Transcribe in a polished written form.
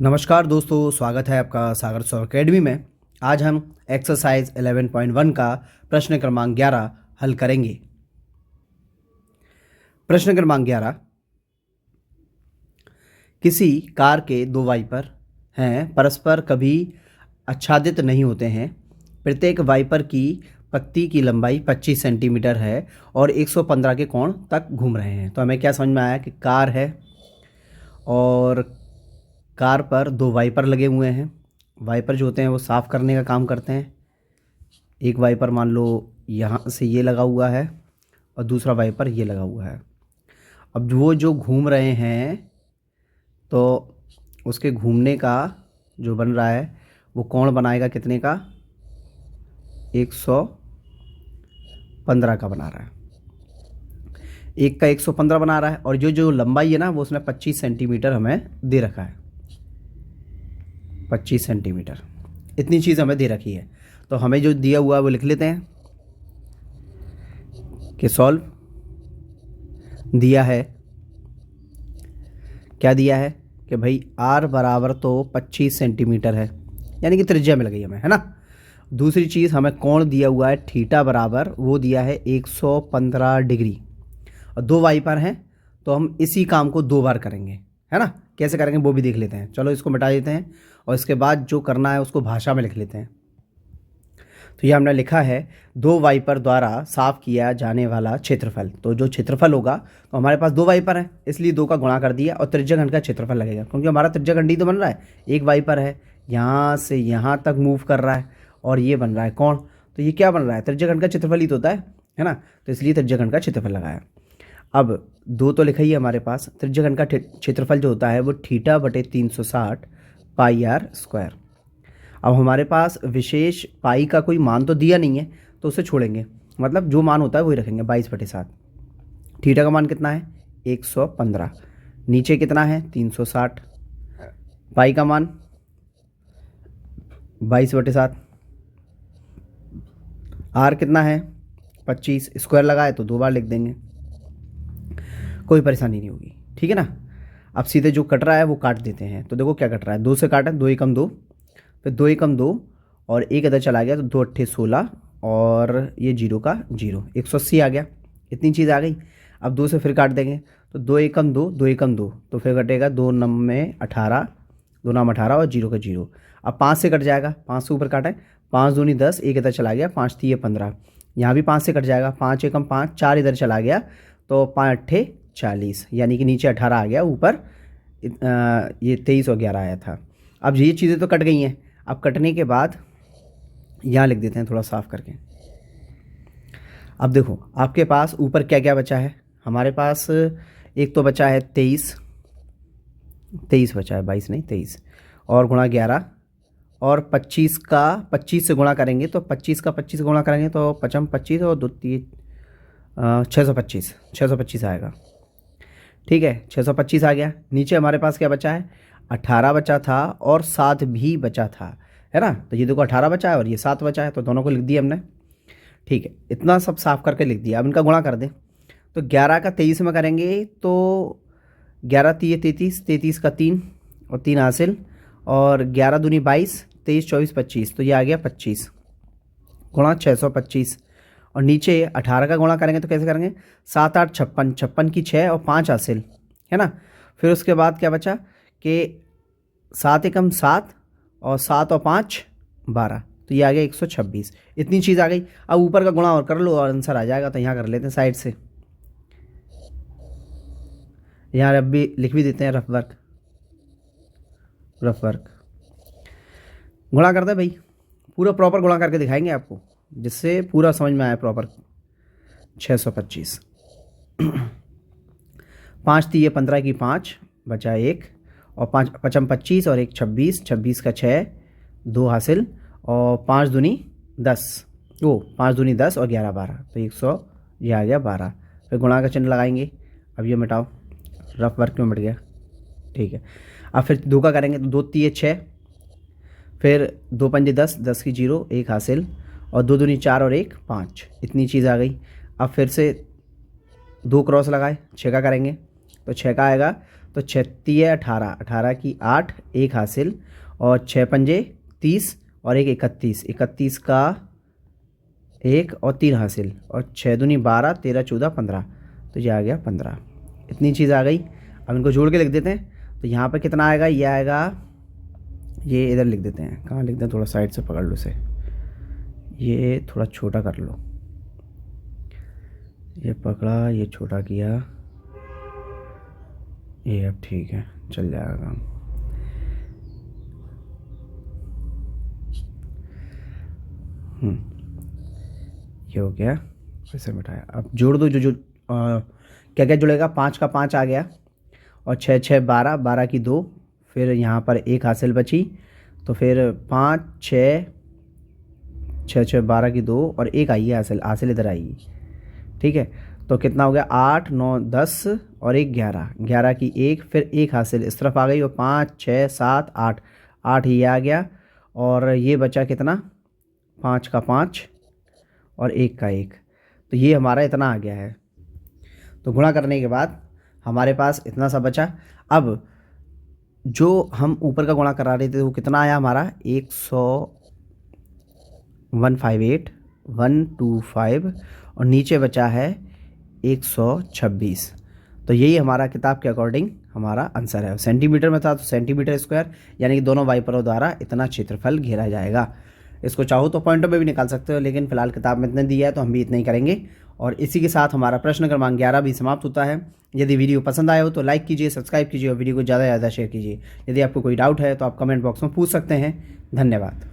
नमस्कार दोस्तों, स्वागत है आपका सागर सौ अकेडमी में। आज हम एक्सरसाइज 11.1 का प्रश्न क्रमांक 11 हल करेंगे। प्रश्न क्रमांक 11, किसी कार के दो वाइपर हैं, परस्पर कभी आच्छादित नहीं होते हैं। प्रत्येक वाइपर की पत्ती की लंबाई 25 सेंटीमीटर है और 115 के कोण तक घूम रहे हैं। तो हमें क्या समझ में आया कि कार है और कार पर दो वाइपर लगे हुए हैं। वाइपर जो होते हैं वो साफ़ करने का काम करते हैं। एक वाइपर मान लो यहाँ से ये लगा हुआ है और दूसरा वाइपर ये लगा हुआ है। अब वो जो घूम रहे हैं तो उसके घूमने का जो बन रहा है वो कोण बनाएगा कितने का? 115 का बना रहा है। एक का 115 बना रहा है और जो लंबाई है ना वो उसने 25 सेंटीमीटर हमें दे रखा है। 25 सेंटीमीटर इतनी चीज़ हमें दे रखी है। तो हमें जो दिया हुआ है वो लिख लेते हैं कि सॉल्व दिया है। क्या दिया है कि भाई r बराबर तो 25 सेंटीमीटर है, यानी कि त्रिज्या मिल गई हमें, है ना। दूसरी चीज़ हमें कोण दिया हुआ है थीटा बराबर, वो दिया है 115 डिग्री। और दो वाइपर हैं तो हम इसी काम को दो बार करेंगे, है ना। कैसे करेंगे वो भी देख लेते हैं। चलो इसको मिटा देते हैं और इसके बाद जो करना है उसको भाषा में लिख लेते हैं। तो ये हमने लिखा है दो वाइपर द्वारा साफ किया जाने वाला क्षेत्रफल। तो जो क्षेत्रफल होगा, तो हमारे पास दो वाइपर है इसलिए दो का गुणा कर दिया और त्रिज्याखंड का क्षेत्रफल लगेगा, क्योंकि हमारा त्रिज्याखंड ही तो बन रहा है। एक वाइपर है यहाँ से यहाँ तक मूव कर रहा है और ये बन रहा है कोण। तो ये क्या बन रहा है? त्रिज्याखंड का क्षेत्रफल ही तो होता है ना। तो इसलिए त्रिज्याखंड का क्षेत्रफल लगाया। अब दो तो लिखा ही है हमारे पास। त्रिज्याखंड का क्षेत्रफल जो होता है वो थीटा बटे 360 पाई आर स्क्वायर। अब हमारे पास विशेष पाई का कोई मान तो दिया नहीं है तो उसे छोड़ेंगे, मतलब जो मान होता है वही रखेंगे। 22/7। थीटा का मान कितना है? 115। नीचे कितना है? 360। पाई का मान 22/7। आर कितना है? 25। स्क्वायर लगाए तो दो बार लिख देंगे, कोई परेशानी नहीं होगी, ठीक है ना। अब सीधे जो कट रहा है वो काट देते हैं। तो देखो क्या कट रहा है, 2 से काटा, 2 एकम 2, फिर 2 एकम 2 और एक इधर चला गया तो 2 अट्ठे 16 और ये 0 का 0, 180 आ गया। इतनी चीज़ आ गई। अब 2 से फिर काट देंगे तो 2 एकम 2, 2 एकम 2, तो फिर कटेगा 2 नम में 18, 2 नाम 18 और 0 का 0। अब 5 से कट जाएगा, 5 से ऊपर काटा है, 5 दूनी 10, एक इधर चला गया, 5 3 15। यहाँ भी 5 से कट जाएगा, 5 एकम 5, 4 इधर चला गया तो 5 अट्ठे 40, यानी कि नीचे 18 आ गया, ऊपर ये 23 और 11 आया था। अब ये चीज़ें तो कट गई हैं। अब कटने के बाद यहाँ लिख देते हैं थोड़ा साफ करके। अब देखो आपके पास ऊपर क्या क्या बचा है। हमारे पास एक तो बचा है 23 बचा है, 22 नहीं 23, और गुणा 11 और 25 का 25 से गुणा करेंगे तो 25 का 25 से गुणा करेंगे तो 55 25 और 2 3 625 आएगा, ठीक है। 625 आ गया। नीचे हमारे पास क्या बचा है? 18 बचा था और 7 भी बचा था, है ना। तो ये देखो 18 बचा है और ये 7 बचा है, तो दोनों को लिख दिया हमने, ठीक है। इतना सब साफ करके लिख दिया। अब इनका गुणा कर दें तो 11 का 23 में करेंगे तो 11 3 33, 33 का 3 और 3 हासिल, और 11 दूनी 22, 23 24 25, तो ये आ गया 25 गुणा 625। और नीचे 18 का गुणा करेंगे तो कैसे करेंगे? 7 8 56, 56 की 6 और 5 हासिल, है ना। फिर उसके बाद क्या बचा कि 7 एकम 7 और 7 और 5 12, तो ये आ गया 126। इतनी चीज़ आ गई। अब ऊपर का गुणा और कर लो और आंसर आ जाएगा। तो यहाँ कर लेते हैं साइड से, यहाँ अब भी लिख भी देते हैं रफ वर्क गुणा करते हैं भाई। पूरा प्रॉपर गुणा करके दिखाएंगे आपको, जिससे पूरा समझ में आया प्रॉपर। 625 5 3 15 की 5 बचा 1 और 5 55 25 और 1 26, 26 का 6 2 हासिल और 5 दूनी 10, वो 5 दूनी 10 और 11 12, तो 100, ये आ गया 12। फिर गुणा का चिन्ह लगाएंगे। अब ये मिटाओ, रफ वर्क में मिट गया, ठीक है। अब फिर 2 का करेंगे तो 2 3 6, फिर 2 पंजे 10, 10 की 0, 1 हासिल और 2 दूनी 4 और 1 5, इतनी चीज़ आ गई। अब फिर से 2 क्रॉस लगाए, 6 का करेंगे तो 6 का आएगा तो 36 18, 18 की 8, 1 हासिल, और 6 पंजे 30 और 1 31, 31 का 1 और 3 हासिल, और 6 दूनी 12, 13 14 15, तो ये आ गया 15। इतनी चीज़ आ गई। अब इनको जोड़ के लिख देते हैं। तो यहाँ पे कितना आएगा, ये आएगा, ये इधर लिख देते हैं। कहाँ लिख दें, थोड़ा साइड से पकड़ लो इसे, ये थोड़ा छोटा कर लो, ये पकड़ा, ये छोटा किया, ये अब ठीक है, चल जाएगा काम। ये हो गया, फिर मिटाया। अब जोड़ दो, जो क्या क्या जुड़ेगा, 5 का 5 आ गया, और 6 6 12, 12 की 2, फिर यहाँ पर 1 हासिल बची, तो फिर 5 6 6 6 12 की 2 और 1 आई है हासिल, हासिल इधर आएगी, ठीक है। तो कितना हो गया, 8 9 10 और 1 11, 11 की 1, फिर 1 हासिल इस तरफ आ गई, और 5 6 7 8, 8 ये आ गया, और ये बचा कितना, 5 का 5 और 1 का 1, तो ये हमारा इतना आ गया है। तो गुणा करने के बाद हमारे पास इतना सा बचा। अब जो हम ऊपर का गुणा करा रहे थे वो कितना आया हमारा, 158 125, और नीचे बचा है 126। तो यही हमारा किताब के अकॉर्डिंग हमारा आंसर है। सेंटीमीटर में था तो सेंटीमीटर स्क्वायर, यानी कि दोनों वाइपरों द्वारा इतना क्षेत्रफल घेरा जाएगा। इसको चाहो तो पॉइंटों में भी निकाल सकते हो, लेकिन फिलहाल किताब में इतने दिया है तो हम भी इतना ही करेंगे। और इसी के साथ हमारा प्रश्न क्रमांक 11 भी समाप्त होता है। यदि वीडियो पसंद आया हो तो लाइक कीजिए, सब्सक्राइब कीजिए और वीडियो को ज़्यादा से ज़्यादा शेयर कीजिए। यदि आपको कोई डाउट है तो आप कमेंट बॉक्स में पूछ सकते हैं। धन्यवाद।